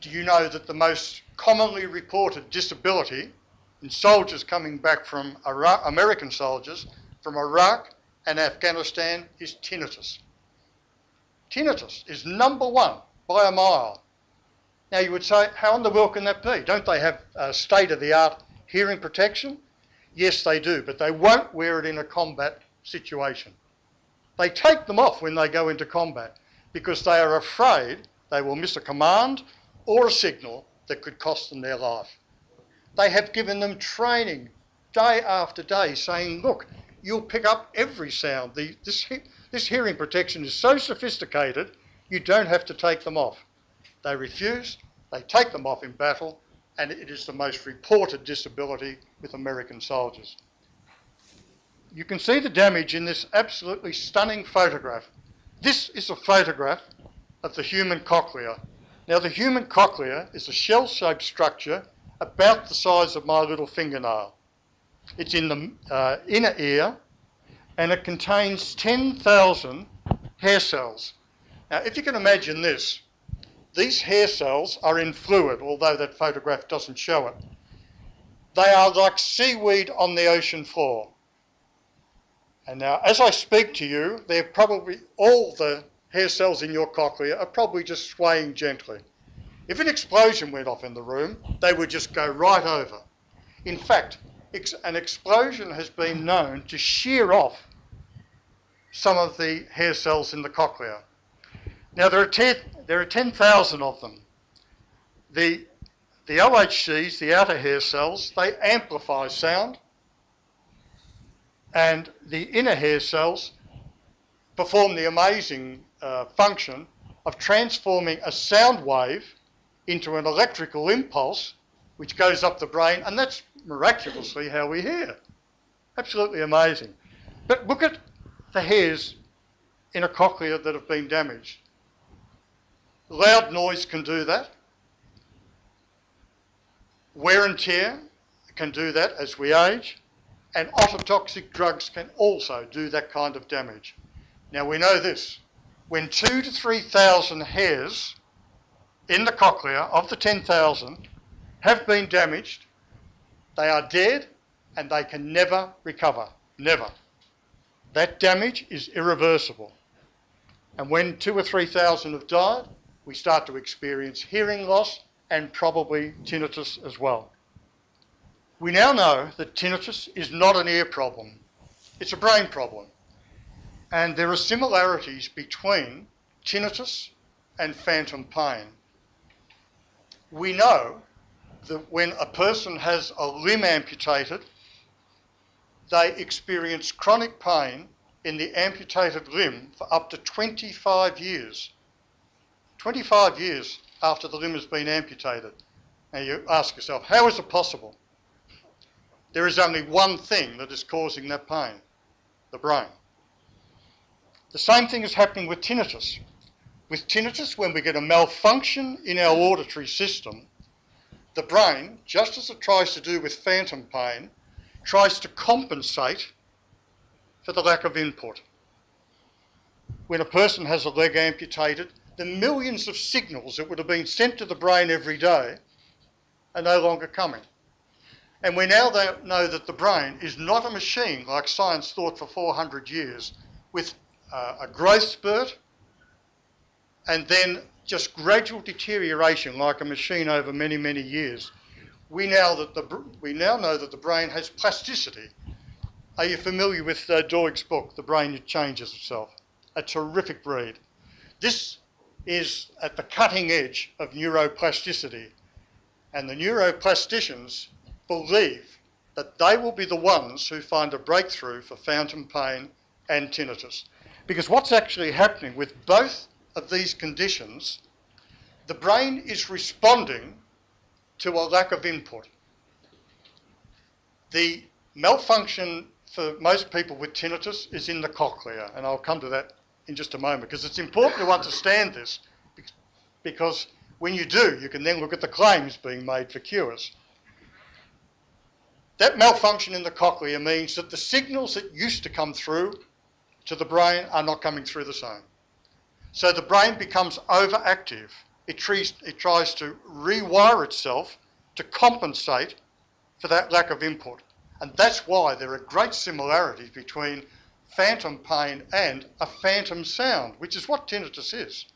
Do you know that the most commonly reported disability in soldiers coming back from Iraq, American soldiers from Iraq and Afghanistan, is tinnitus? Tinnitus is number one by a mile. Now you would say, how in the world can that be? Don't they have state-of-the-art hearing protection? Yes, they do, but they won't wear it in a combat situation. They take them off when they go into combat because they are afraid they will miss a command or a signal that could cost them their life. They have given them training day after day saying, look, you'll pick up every sound. This hearing protection is so sophisticated, you don't have to take them off. They refuse, they take them off in battle, and it is the most reported disability with American soldiers. You can see the damage in this absolutely stunning photograph. This is a photograph of the human cochlea. Now, the human cochlea is a shell-shaped structure about the size of my little fingernail. It's in the inner ear, and it contains 10,000 hair cells. Now, if you can imagine this, these hair cells are in fluid, although that photograph doesn't show it. They are like seaweed on the ocean floor. And now, as I speak to you, they're probably, all the hair cells in your cochlea are probably just swaying gently. If an explosion went off in the room, they would just go right over. In fact, an explosion has been known to shear off some of the hair cells in the cochlea. Now, there are 10,000 of them. The OHCs, the outer hair cells, they amplify sound, and the inner hair cells perform the amazing function of transforming a sound wave into an electrical impulse which goes up the brain, and that's miraculously how we hear. Absolutely amazing. But look at the hairs in a cochlea that have been damaged. Loud noise can do that. Wear and tear can do that as we age. And ototoxic drugs can also do that kind of damage. Now, we know this. When 2,000 to 3,000 hairs in the cochlea of the 10,000 have been damaged, they are dead and they can never recover. Never. That damage is irreversible. And when 2,000 or 3,000 have died, we start to experience hearing loss and probably tinnitus as well. We now know that tinnitus is not an ear problem, it's a brain problem. And there are similarities between tinnitus and phantom pain. We know that when a person has a limb amputated, they experience chronic pain in the amputated limb for up to 25 years. 25 years after the limb has been amputated. Now you ask yourself, how is it possible? There is only one thing that is causing that pain, the brain. The same thing is happening with tinnitus. With tinnitus, when we get a malfunction in our auditory system, the brain, just as it tries to do with phantom pain, tries to compensate for the lack of input. When a person has a leg amputated, the millions of signals that would have been sent to the brain every day are no longer coming. And we now know that the brain is not a machine like science thought for 400 years, with a growth spurt and then just gradual deterioration like a machine over many, many years. We now know that the brain has plasticity. Are you familiar with Doig's book, The Brain That Changes Itself? A terrific read. This is at the cutting edge of neuroplasticity, and the neuroplasticians believe that they will be the ones who find a breakthrough for phantom pain and tinnitus. Because what's actually happening with both of these conditions, the brain is responding to a lack of input. The malfunction for most people with tinnitus is in the cochlea, and I'll come to that in just a moment, because it's important to understand this, because when you do, you can then look at the claims being made for cures. That malfunction in the cochlea means that the signals that used to come through to the brain are not coming through the same. So the brain becomes overactive, it tries to rewire itself to compensate for that lack of input. And that's why there are great similarities between phantom pain and a phantom sound, which is what tinnitus is.